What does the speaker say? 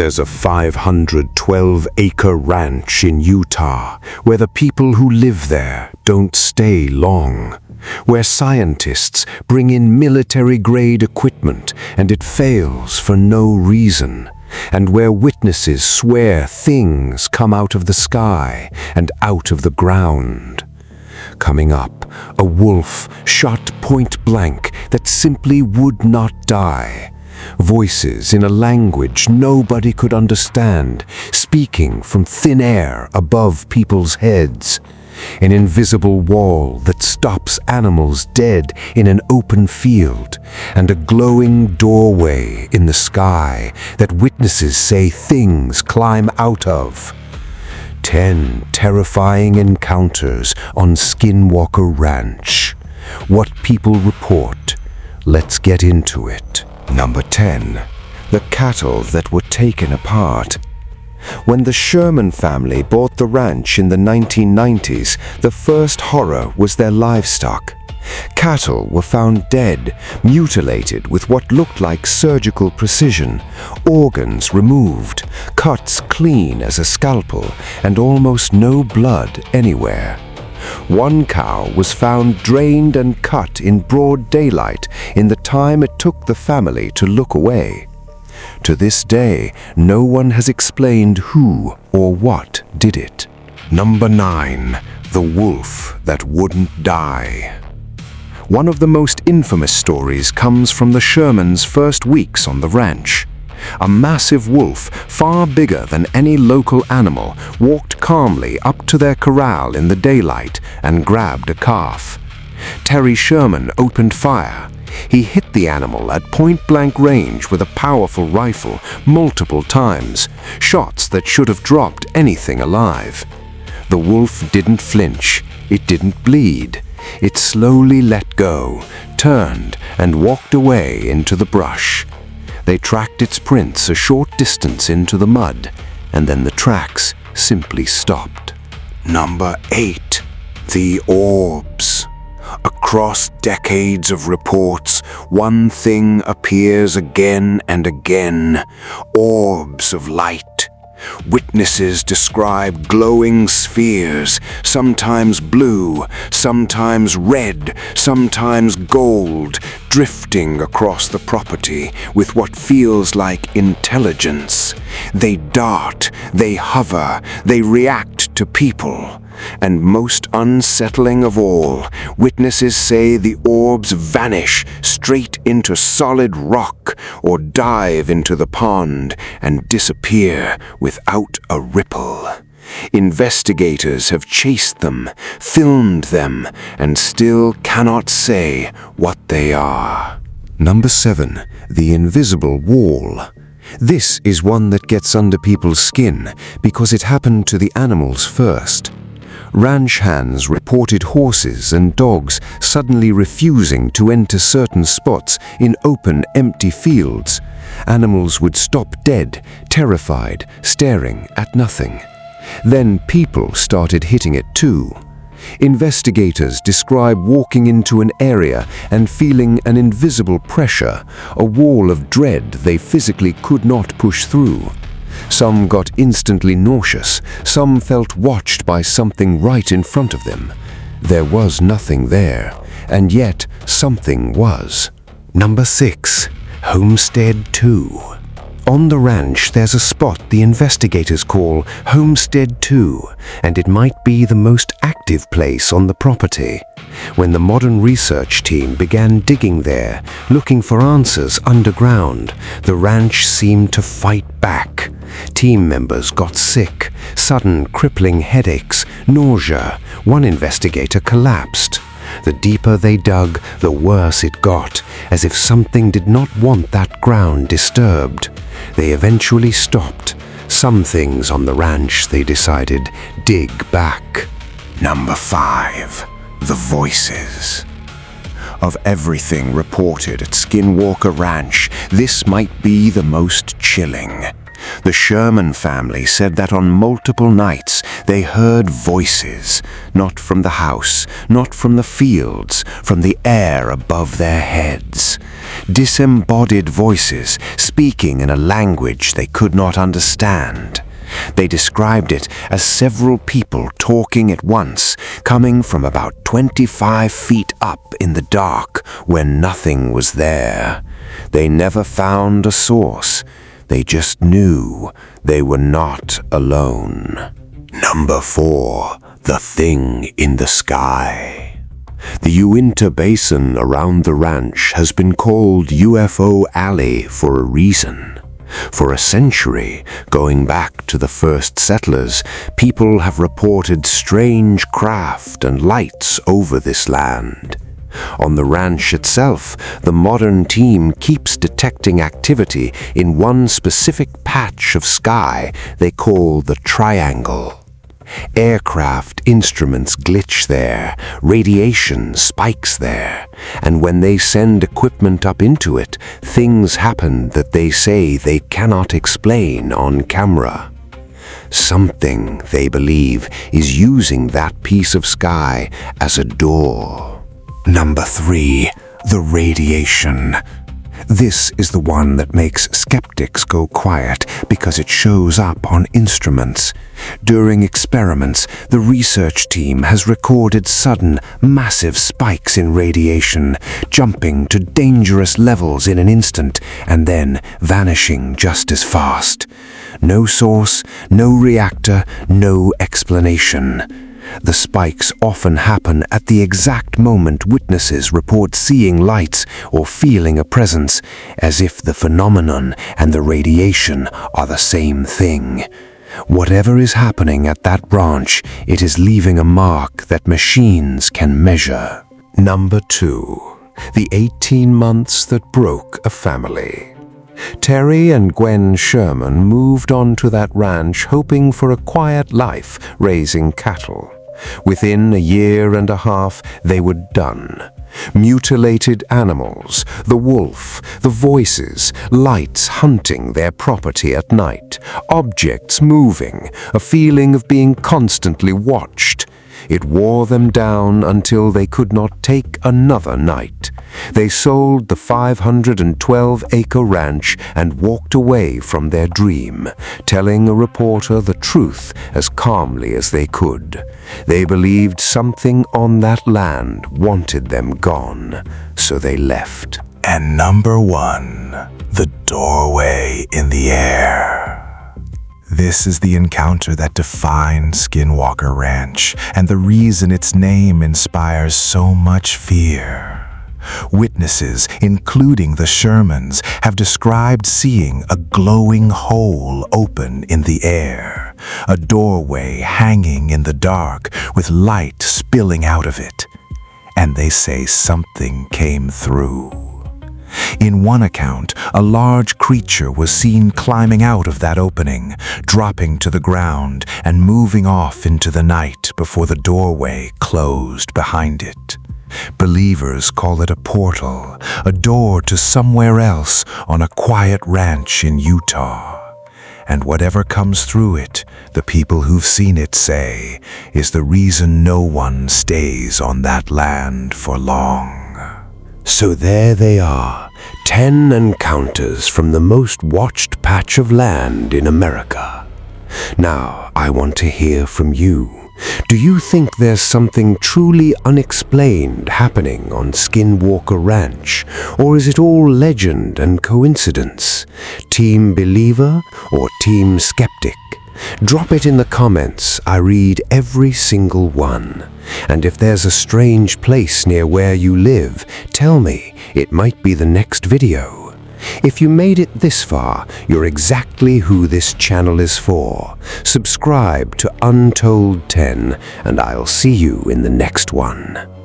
There's a 512-acre ranch in Utah where the people who live there don't stay long, where scientists bring in military-grade equipment and it fails for no reason, and where witnesses swear things come out of the sky and out of the ground. Coming up, a wolf shot point blank that simply would not die. Voices in a language nobody could understand, speaking from thin air above people's heads. An invisible wall that stops animals dead in an open field, and a glowing doorway in the sky that witnesses say things climb out of. 10 terrifying encounters on Skinwalker Ranch. What people report. Let's get into it. Number 10. The cattle that were taken apart. When the Sherman family bought the ranch in the 1990s, the first horror was their livestock. Cattle were found dead, mutilated with what looked like surgical precision, organs removed, cuts clean as a scalpel, and almost no blood anywhere. One cow was found drained and cut in broad daylight in the time it took the family to look away. To this day, no one has explained who or what did it. Number 9. The wolf that wouldn't die. One of the most infamous stories comes from the Shermans' first weeks on the ranch. A massive wolf, far bigger than any local animal, walked calmly up to their corral in the daylight and grabbed a calf. Terry Sherman opened fire. He hit the animal at point-blank range with a powerful rifle multiple times, shots that should have dropped anything alive. The wolf didn't flinch. It didn't bleed. It slowly let go, turned, and walked away into the brush. They tracked its prints a short distance into the mud, and then the tracks simply stopped. Number 8. The orbs. Across decades of reports, one thing appears again and again: orbs of light. Witnesses describe glowing spheres, sometimes blue, sometimes red, sometimes gold, drifting across the property with what feels like intelligence. They dart, they hover, they react to people. And most unsettling of all, witnesses say the orbs vanish straight into solid rock or dive into the pond and disappear without a ripple. Investigators have chased them, filmed them, and still cannot say what they are. Number 7. The invisible wall. This is one that gets under people's skin because it happened to the animals first. Ranch hands reported horses and dogs suddenly refusing to enter certain spots in open, empty fields. Animals would stop dead, terrified, staring at nothing. Then people started hitting it too. Investigators describe walking into an area and feeling an invisible pressure, a wall of dread they physically could not push through. Some got instantly nauseous, some felt watched by something right in front of them. There was nothing there, and yet something was. Number 6. Homestead 2. On the ranch, there's a spot the investigators call Homestead 2, and it might be the most active place on the property. When the modern research team began digging there, looking for answers underground, the ranch seemed to fight back. Team members got sick, sudden crippling headaches, nausea. One investigator collapsed. The deeper they dug, the worse it got, as if something did not want that ground disturbed. They eventually stopped. Some things on the ranch, they decided, dig back. Number 5. The voices. Of everything reported at Skinwalker Ranch, this might be the most chilling. The Sherman family said that on multiple nights they heard voices, not from the house, not from the fields, from the air above their heads. disembodied voices speaking in a language they could not understand. They described it as several people talking at once, coming from about 25 feet up in the dark when nothing was there. They never found a source. They just knew they were not alone. Number 4. The Thing in the Sky. The Uinta Basin around the ranch has been called UFO Alley for a reason. For a century, going back to the first settlers, people have reported strange craft and lights over this land. On the ranch itself, the modern team keeps detecting activity in one specific patch of sky they call the Triangle. Aircraft instruments glitch there, radiation spikes there, and when they send equipment up into it, things happen that they say they cannot explain on camera. Something, they believe, is using that piece of sky as a door. Number 3. The radiation. This is the one that makes skeptics go quiet because it shows up on instruments. During experiments, the research team has recorded sudden, massive spikes in radiation, jumping to dangerous levels in an instant and then vanishing just as fast. No source, no reactor, no explanation. The spikes often happen at the exact moment witnesses report seeing lights or feeling a presence, as if the phenomenon and the radiation are the same thing. Whatever is happening at that branch, it is leaving a mark that machines can measure. Number 2. The 18 months that broke a family. Terry and Gwen Sherman moved on to that ranch hoping for a quiet life raising cattle. Within a year and a half, they were done. Mutilated animals, the wolf, the voices, lights hunting their property at night, objects moving, a feeling of being constantly watched. It wore them down until they could not take another night. They sold the 512-acre ranch and walked away from their dream, telling a reporter the truth as calmly as they could. They believed something on that land wanted them gone, so they left. And number 1, the doorway in the air. This is the encounter that defined Skinwalker Ranch, and the reason its name inspires so much fear. Witnesses, including the Shermans, have described seeing a glowing hole open in the air, a doorway hanging in the dark with light spilling out of it. And they say something came through. In one account, a large creature was seen climbing out of that opening, dropping to the ground and moving off into the night before the doorway closed behind it. Believers call it a portal, a door to somewhere else on a quiet ranch in Utah. And whatever comes through it, the people who've seen it say, is the reason no one stays on that land for long. So there they are, 10 encounters from the most watched patch of land in America. Now, I want to hear from you. Do you think there's something truly unexplained happening on Skinwalker Ranch, or is it all legend and coincidence? Team believer or team skeptic? Drop it in the comments. I read every single one. And if there's a strange place near where you live, tell me. It might be the next video. If you made it this far, you're exactly who this channel is for. Subscribe to Untold 10, and I'll see you in the next one.